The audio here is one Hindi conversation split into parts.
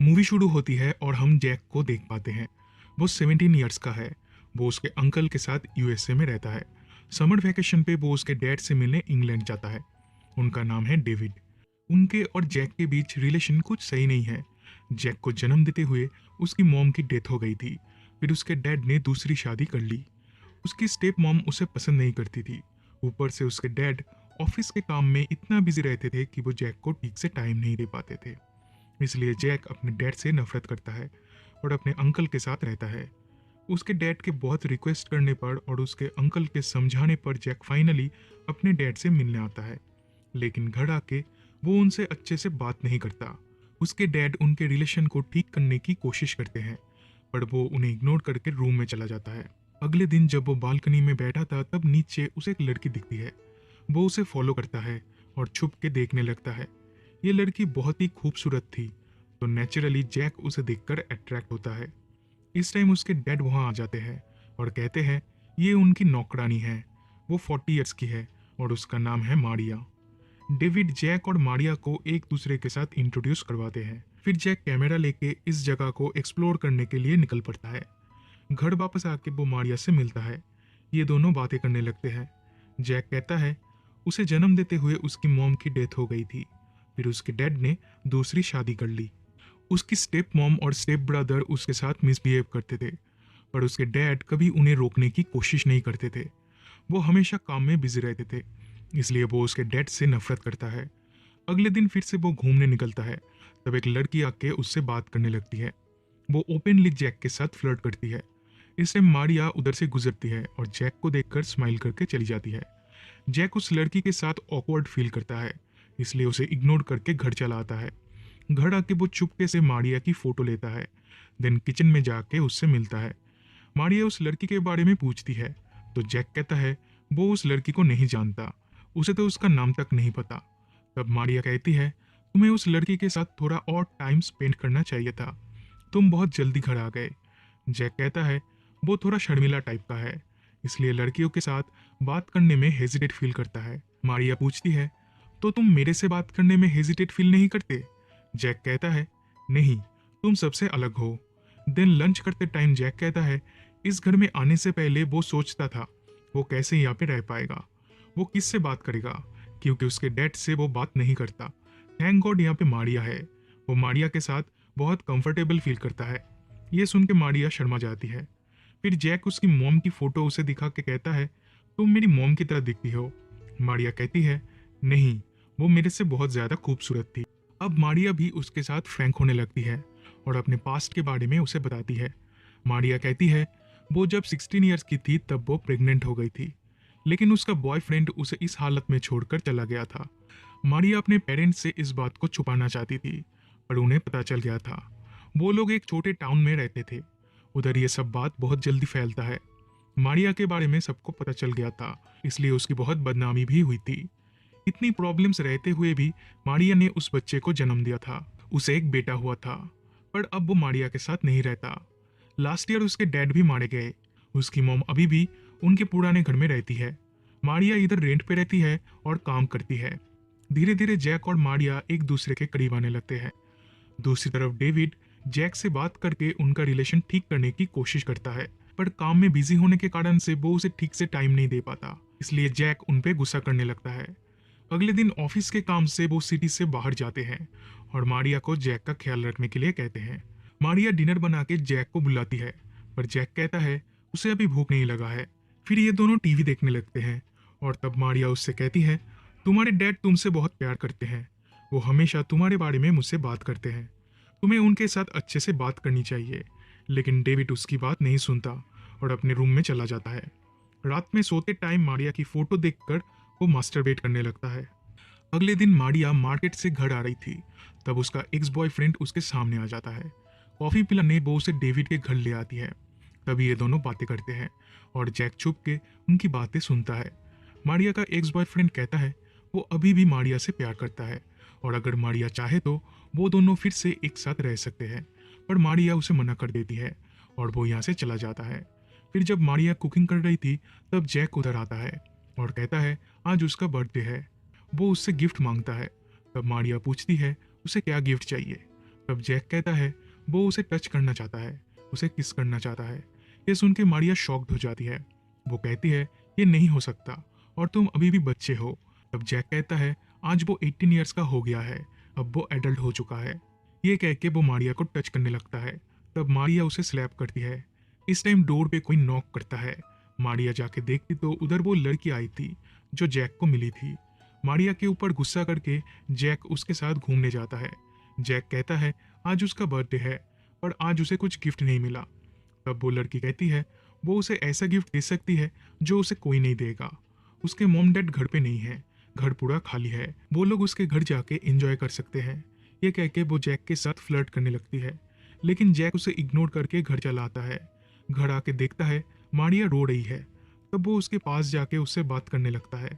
मूवी शुरू होती है और हम जैक को देख पाते हैं। वो 17 ईयर्स का है। वो उसके अंकल के साथ यूएसए में रहता है। समर वेकेशन पे वो उसके डैड से मिलने इंग्लैंड जाता है। उनका नाम है डेविड। उनके और जैक के बीच रिलेशन कुछ सही नहीं है। जैक को जन्म देते हुए उसकी मॉम की डेथ हो गई थी। फिर उसके डैड ने दूसरी शादी कर ली। उसकी स्टेप मॉम उसे पसंद नहीं करती थी। ऊपर से उसके डैड ऑफिस के काम में इतना बिजी रहते थे कि वो जैक को ठीक से टाइम नहीं दे पाते थे। इसलिए जैक अपने डैड से नफरत करता है और अपने अंकल के साथ रहता है। उसके डैड के बहुत रिक्वेस्ट करने पर और उसके अंकल के समझाने पर जैक फाइनली अपने डैड से मिलने आता है। लेकिन घर आके वो उनसे अच्छे से बात नहीं करता। उसके डैड उनके रिलेशन को ठीक करने की कोशिश करते हैं, पर वो उन्हें इग्नोर करके रूम में चला जाता है। अगले दिन जब वो बालकनी में बैठा था तब नीचे उसे एक लड़की दिखती है। वो उसे फॉलो करता है और छुप के देखने लगता है। ये लड़की बहुत ही खूबसूरत थी, तो नेचुरली जैक उसे देखकर अट्रैक्ट होता है। इस टाइम उसके डैड वहां आ जाते हैं और कहते हैं ये उनकी नौकरानी है। वो 40 ईयर्स की है और उसका नाम है मारिया। डेविड जैक और मारिया को एक दूसरे के साथ इंट्रोड्यूस करवाते हैं। फिर जैक कैमरा लेके इस जगह को एक्सप्लोर करने के लिए निकल पड़ता है। घर वापस आके वो मारिया से मिलता है। ये दोनों बातें करने लगते हैं। जैक कहता है उसे जन्म देते हुए उसकी मॉम की डेथ हो गई थी। फिर उसके डैड ने दूसरी शादी कर ली। उसकी स्टेप मॉम और स्टेप ब्रदर उसके साथ मिसबिहेव करते थे, पर उसके डैड कभी उन्हें रोकने की कोशिश नहीं करते थे। वो हमेशा काम में बिजी रहते थे, इसलिए वो उसके डैड से नफरत करता है। अगले दिन फिर से वो घूमने निकलता है। तब एक लड़की आके उससे बात करने लगती है। वो ओपनली जैक के साथ फ्लर्ट करती है। इस टाइम मारिया उधर से गुजरती है और जैक को देखकर स्माइल करके चली जाती है। जैक उस लड़की के साथ ऑकवर्ड फील करता है, इसलिए उसे इग्नोर करके घर चला आता है। घर आके वो चुपके से मारिया की फोटो लेता है। देन किचन में जाके उससे मिलता है। मारिया उस लड़की के बारे में पूछती है, तो जैक कहता है वो उस लड़की को नहीं जानता, उसे तो उसका नाम तक नहीं पता। तब मारिया कहती है तुम्हें उस लड़की के साथ थोड़ा और टाइम स्पेंड करना चाहिए था, तुम बहुत जल्दी घर आ गए। जैक कहता है वो थोड़ा शर्मिला टाइप का है, इसलिए लड़कियों के साथ बात करने में हेजिटेट फील करता है। मारिया पूछती है तो तुम मेरे से बात करने में हेजिटेट फील नहीं करते? जैक कहता है नहीं, तुम सबसे अलग हो। देन लंच करते टाइम जैक कहता है इस घर में आने से पहले वो सोचता था वो कैसे यहाँ पे रह पाएगा, वो किससे बात करेगा, क्योंकि उसके डैड से वो बात नहीं करता। थैंक गॉड यहाँ पे मारिया है। वो मारिया के साथ बहुत कंफर्टेबल फील करता है। ये सुन के मारिया शर्मा जाती है। फिर जैक उसकी मॉम की फोटो उसे दिखा के कहता है तुम मेरी मॉम की तरह दिखती हो। मारिया कहती है नहीं, वो मेरे से बहुत ज्यादा खूबसूरत थी। अब मारिया भी उसके साथ फ्रैंक होने लगती है और अपने पास्ट के बारे में उसे बताती है। मारिया कहती है वो जब 16 ईयर्स की थी तब वो प्रेग्नेंट हो गई थी, लेकिन उसका बॉयफ्रेंड उसे इस हालत में छोड़कर चला गया था। मारिया अपने पेरेंट्स से इस बात को छुपाना चाहती थी, पर उन्हें पता चल गया था। वो लोग एक छोटे टाउन में रहते थे। उधर ये सब बात बहुत जल्दी फैलता है। मारिया के बारे में सबको पता चल गया था, इसलिए उसकी बहुत बदनामी भी हुई थी। इतनी प्रॉब्लम्स रहते हुए भी मारिया ने उस बच्चे को जन्म दिया था। उसे एक बेटा हुआ था, पर अब वो मारिया के साथ नहीं रहता। लास्ट ईयर उसके डैड भी मारे गए। उसकी मॉम अभी भी उनके पुराने घर में रहती है। मारिया इधर रेंट पे रहती है और काम करती है। धीरे धीरे जैक और मारिया एक दूसरे के करीब आने लगते हैं। दूसरी तरफ डेविड जैक से बात करके उनका रिलेशन ठीक करने की कोशिश करता है, पर काम में बिजी होने के कारण से वो उसे ठीक से टाइम नहीं दे पाता, इसलिए जैक उन पे गुस्सा करने लगता है। अगले दिन ऑफिस के काम से वो सिटी से बाहर जाते हैं और मारिया को जैक का ख्याल रखने के लिए कहते हैं। मारिया डिनर बना के जैक को बुलाती है, पर जैक कहता है उसे अभी भूख नहीं लगा है। फिर ये दोनों टीवी देखने लगते हैं और तब मारिया उससे कहती है तुम्हारे डैड तुमसे बहुत प्यार करते हैं, वो हमेशा तुम्हारे बारे में मुझसे बात करते हैं, तुम्हें उनके साथ अच्छे से बात करनी चाहिए। लेकिन डेविड उसकी बात नहीं सुनता और अपने रूम में चला जाता है। रात में सोते टाइम मारिया की फोटो देखकर वो मास्टरबेट करने लगता है। अगले दिन मारिया मार्केट से घर आ रही थी, तब उसका एक्स बॉयफ्रेंड उसके सामने आ जाता है। कॉफी पिलाने वो उसे डेविड के घर ले आती है। तभी ये दोनों बातें करते हैं और जैक छुप के उनकी बातें सुनता है। मारिया का एक्स बॉयफ्रेंड कहता है वो अभी भी मारिया से प्यार करता है और अगर मारिया चाहे तो वो दोनों फिर से एक साथ रह सकते हैं, पर मारिया उसे मना कर देती है और वो यहाँ से चला जाता है। फिर जब मारिया कुकिंग कर रही थी तब जैक उधर आता है और कहता है आज उसका बर्थडे है। वो उससे गिफ्ट मांगता है। तब मारिया पूछती है उसे क्या गिफ्ट चाहिए। तब जैक कहता है वो उसे टच करना चाहता है, उसे किस करना चाहता है। ये सुन के मारिया शॉक्ड हो जाती है। वो कहती है ये नहीं हो सकता और तुम अभी भी बच्चे हो। तब जैक कहता है आज वो 18 ईयर्स का हो गया है, अब वो एडल्ट हो चुका है। ये कह के वो मारिया को टच करने लगता है। तब मारिया उसे स्लैप करती है। इस टाइम डोर पे कोई नॉक करता है। मारिया जाके देखती तो उधर वो लड़की आई थी जो जैक को मिली थी। मारिया के ऊपर गुस्सा करके जैक उसके साथ घूमने जाता है। जैक कहता है आज उसका बर्थडे है पर आज उसे कुछ गिफ्ट नहीं मिला। तब वो लड़की कहती है वो उसे ऐसा गिफ्ट दे सकती है जो उसे कोई नहीं देगा। उसके मॉम डैड घर पे नहीं है, घर पूरा खाली है, वो लोग उसके घर जाके एंजॉय कर सकते हैं। ये कह के वो जैक के साथ फ्लर्ट करने लगती है, लेकिन जैक उसे इग्नोर करके घर चला आता है। घर आके देखता है मारिया रो रही है। तब वो उसके पास जाके उससे बात करने लगता है।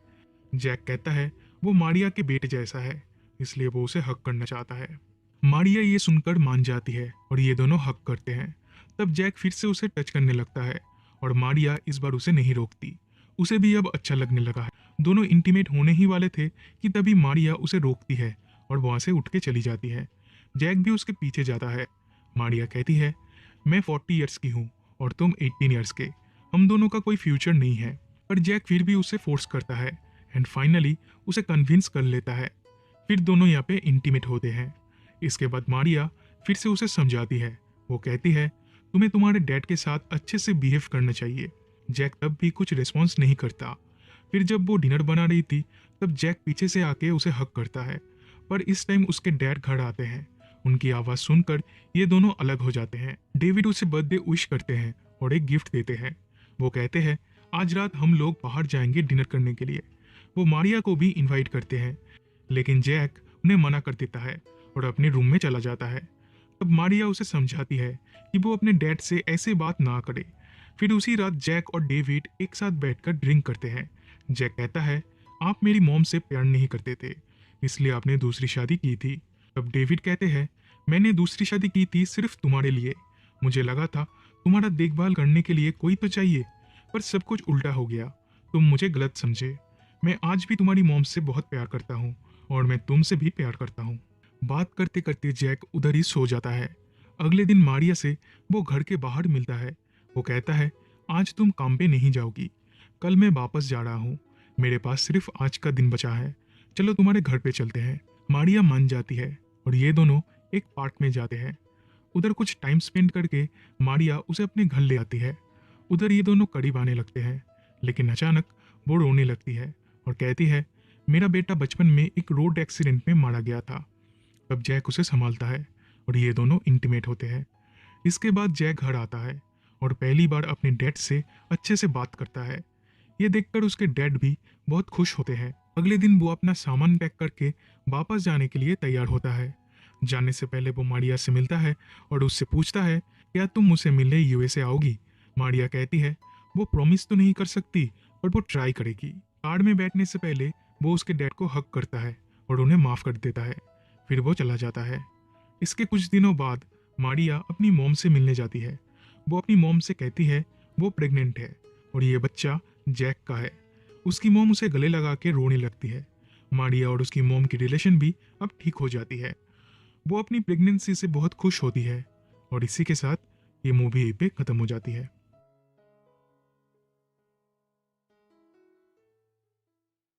जैक कहता है वो मारिया के बेटे जैसा है, इसलिए वो उसे हक करना चाहता है। मारिया ये सुनकर मान जाती है और ये दोनों हक करते हैं। तब जैक फिर से उसे टच करने लगता है और मारिया इस बार उसे नहीं रोकती। उसे भी अब अच्छा लगने लगा है। दोनों इंटीमेट होने ही वाले थे कि तभी मारिया उसे रोकती है और वहां से उठ के चली जाती है। जैक भी उसके पीछे जाता है। मारिया कहती है मैं 40 ईयर्स की हूँ और तुम 18 ईयर्स के, हम दोनों का कोई फ्यूचर नहीं है। पर जैक फिर भी उसे फोर्स करता है एंड फाइनली उसे कन्विंस कर लेता है। फिर दोनों यहाँ पे इंटीमेट होते हैं। इसके बाद मारिया फिर से उसे समझाती है। वो कहती है तुम्हें तुम्हारे डैड के साथ अच्छे से बिहेव करना चाहिए। जैक तब भी कुछ रिस्पॉन्स नहीं करता। फिर जब वो डिनर बना रही थी तब जैक पीछे से आके उसे हक करता है, पर इस टाइम उसके डैड घर आते हैं। उनकी आवाज़ सुनकर ये दोनों अलग हो जाते हैं। डेविड उसे बर्थडे विश करते हैं और एक गिफ्ट देते हैं। वो कहते हैं आज रात हम लोग बाहर जाएंगे डिनर करने के लिए। वो मारिया को भी इनवाइट करते हैं, लेकिन जैक उन्हें मना कर देता है और अपने रूम में चला जाता है। तब मारिया उसे समझाती है कि वो अपने डैड से ऐसे बात ना करे। फिर उसी रात जैक और डेविड एक साथ बैठकर ड्रिंक करते हैं। जैक कहता है आप मेरी मॉम से प्यार नहीं करते थे, इसलिए आपने दूसरी शादी की थी। तब डेविड कहते हैं मैंने दूसरी शादी की थी सिर्फ तुम्हारे लिए। मुझे लगा था तुम्हारा देखभाल करने के लिए कोई तो चाहिए, पर सब कुछ उल्टा हो गया। तुम मुझे गलत समझे। मैं आज भी तुम्हारी मॉम से बहुत प्यार करता हूँ और मैं तुमसे भी प्यार करता हूँ। बात करते करते जैक उधर ही सो जाता है। अगले दिन मारिया से वो घर के बाहर मिलता है। वो कहता है आज तुम काम पे नहीं जाओगी, कल मैं वापस जा रहा हूँ, मेरे पास सिर्फ आज का दिन बचा है, चलो तुम्हारे घर पे चलते हैं। मारिया मान जाती है और ये दोनों एक पार्क में जाते हैं। उधर कुछ टाइम स्पेंड करके मारिया उसे अपने घर ले आती है। उधर ये दोनों करीब आने लगते हैं, लेकिन अचानक वो रोने लगती है और कहती है मेरा बेटा बचपन में एक रोड एक्सीडेंट में मारा गया था। तब जैक उसे संभालता है और ये दोनों इंटीमेट होते हैं। इसके बाद जैक घर आता है और पहली बार अपने डैड से अच्छे से बात करता है। ये देखकर उसके डैड भी बहुत खुश होते हैं। अगले दिन वो अपना सामान पैक करके वापस जाने के लिए तैयार होता है। जाने से पहले वो मारिया से मिलता है और उससे पूछता है क्या तुम मुझसे मिलने यूएसए आओगी। मारिया कहती है वो प्रॉमिस तो नहीं कर सकती, पर वो ट्राई करेगी। कार में बैठने से पहले वो उसके डैड को हक करता है और उन्हें माफ कर देता है। फिर वो चला जाता है। इसके कुछ दिनों बाद मारिया अपनी मॉम से मिलने जाती है। वो अपनी मॉम से कहती है वो प्रेग्नेंट है और ये बच्चा जैक का है। उसकी मॉम उसे गले लगा के रोने लगती है। मारिया और उसकी मॉम की रिलेशन भी अब ठीक हो जाती है। वो अपनी प्रेगनेंसी से बहुत खुश होती है और इसी के साथ ये मूवी पे खत्म हो जाती है।